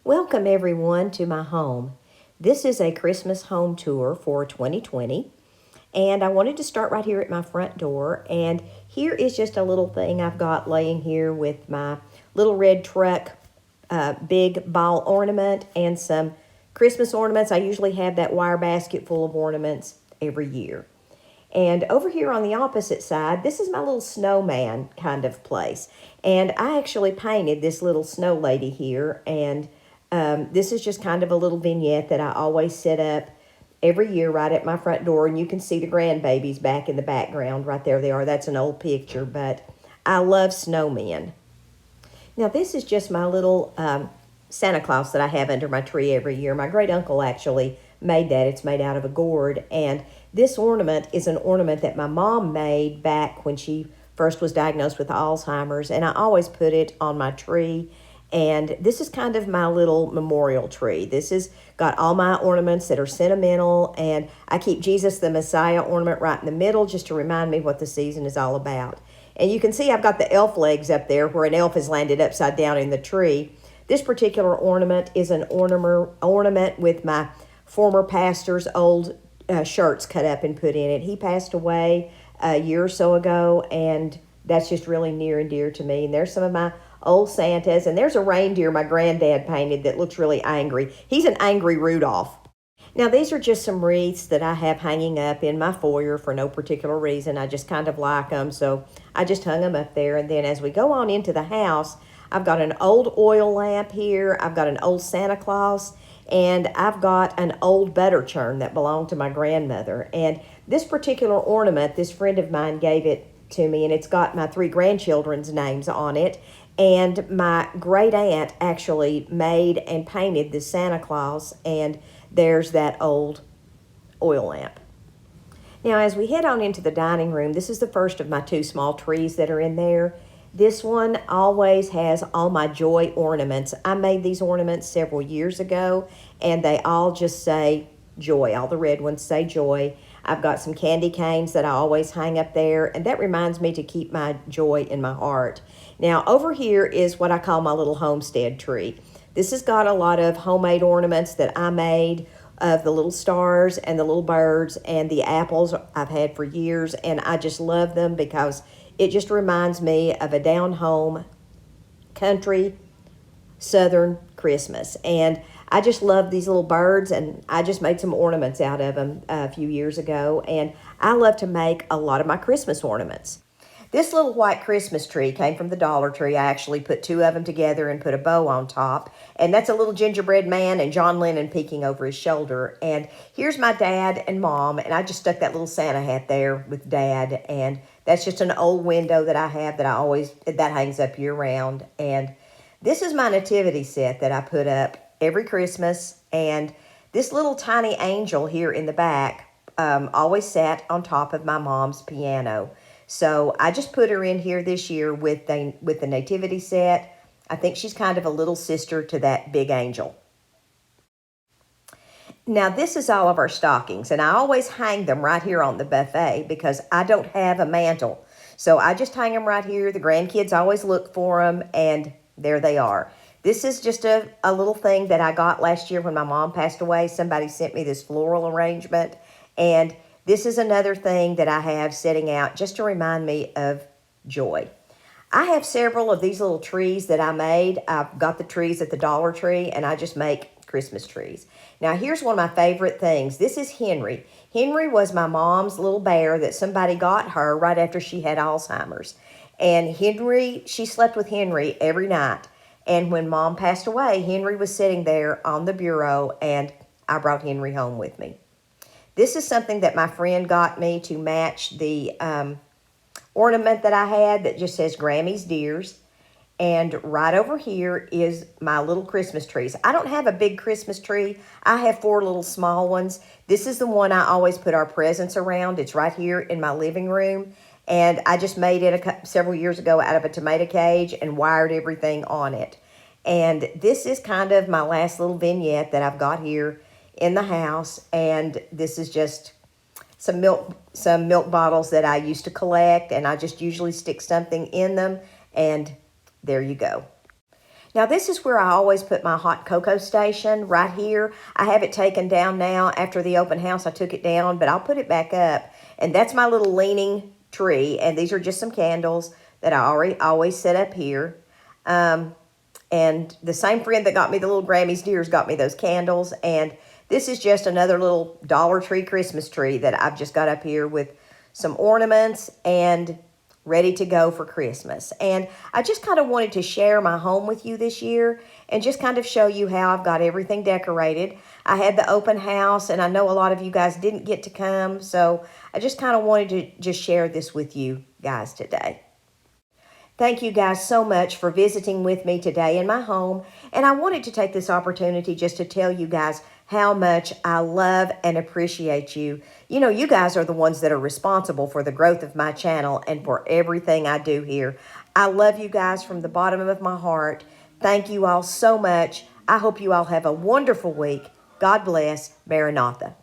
Welcome everyone to my home. This is a Christmas home tour for 2020, and I wanted to start right here at my front door. And here is just a little thing I've got laying here with my little red truck big ball ornament and some Christmas ornaments. I usually have that wire basket full of ornaments every year. And over here on the opposite side, this is my little snowman kind of place. And I actually painted this little snow lady here. And this is just kind of a little vignette that I always set up every year right at my front door. And you can see the grandbabies back in the background. Right there they are. That's an old picture, but I love snowmen. Now this is just my little Santa Claus that I have under my tree every year. My great uncle actually made that. It's made out of a gourd, and this ornament is an ornament that my mom made back when she first was diagnosed with Alzheimer's, and I always put it on my tree. And this is kind of my little memorial tree. This has got all my ornaments that are sentimental, and I keep Jesus the Messiah ornament right in the middle just to remind me what the season is all about. And you can see I've got the elf legs up there where an elf has landed upside down in the tree. This particular ornament is an ornament with my former pastor's old shirts cut up and put in it. He passed away a year or so ago, and that's just really near and dear to me. And there's some of my old Santas, and there's a reindeer my granddad painted that looks really angry. He's an angry Rudolph. Now, these are just some wreaths that I have hanging up in my foyer for no particular reason. I just kind of like them, so I just hung them up there. And then as we go on into the house, I've got an old oil lamp here. I've got an old Santa Claus, and I've got an old butter churn that belonged to my grandmother. And this particular ornament, this friend of mine gave it to me, and it's got my 3 grandchildren's names on it. And my great aunt actually made and painted this Santa Claus, and there's that old oil lamp. Now, as we head on into the dining room, this is the first of my 2 small trees that are in there. This one always has all my joy ornaments. I made these ornaments several years ago, and they all just say joy. All the red ones say joy. I've got some candy canes that I always hang up there, and that reminds me to keep my joy in my heart. Now, over here is what I call my little homestead tree. This has got a lot of homemade ornaments that I made of the little stars and the little birds and the apples I've had for years, and I just love them because it just reminds me of a down-home, country, southern Christmas. And I just love these little birds, and I just made some ornaments out of them a few years ago, and I love to make a lot of my Christmas ornaments. This little white Christmas tree came from the Dollar Tree. I actually put 2 of them together and put a bow on top. And that's a little gingerbread man and John Lennon peeking over his shoulder. And here's my dad and mom, and I just stuck that little Santa hat there with Dad. And that's just an old window that I have that hangs up year round. And this is my nativity set that I put up every Christmas. And this little tiny angel here in the back always sat on top of my mom's piano. So I just put her in here this year with the nativity set. I think she's kind of a little sister to that big angel. Now this is all of our stockings, and I always hang them right here on the buffet because I don't have a mantle. So I just hang them right here. The grandkids always look for them, and there they are. This is just a little thing that I got last year when my mom passed away. Somebody sent me this floral arrangement, and this is another thing that I have sitting out just to remind me of joy. I have several of these little trees that I made. I've got the trees at the Dollar Tree, and I just make Christmas trees. Now, here's one of my favorite things. This is Henry. Henry was my mom's little bear that somebody got her right after she had Alzheimer's. And she slept with Henry every night. And when Mom passed away, Henry was sitting there on the bureau, and I brought Henry home with me. This is something that my friend got me to match the ornament that I had that just says Grammy's Dears. And right over here is my little Christmas trees. I don't have a big Christmas tree. I have 4 little small ones. This is the one I always put our presents around. It's right here in my living room. And I just made it several years ago out of a tomato cage and wired everything on it. And this is kind of my last little vignette that I've got here in the house, and this is just some milk bottles that I used to collect, and I just usually stick something in them, and there you go. Now this is where I always put my hot cocoa station, right here. I have it taken down now. After the open house, I took it down, but I'll put it back up. And that's my little leaning tree. And these are just some candles that I always set up here. And the same friend that got me the little Grammy's deers got me those candles. And this is just another little Dollar Tree Christmas tree that I've just got up here with some ornaments and ready to go for Christmas. And I just kind of wanted to share my home with you this year and just kind of show you how I've got everything decorated. I had the open house, and I know a lot of you guys didn't get to come, so I just kind of wanted to just share this with you guys today. Thank you guys so much for visiting with me today in my home. And I wanted to take this opportunity just to tell you guys how much I love and appreciate you. You know, you guys are the ones that are responsible for the growth of my channel and for everything I do here. I love you guys from the bottom of my heart. Thank you all so much. I hope you all have a wonderful week. God bless. Maranatha.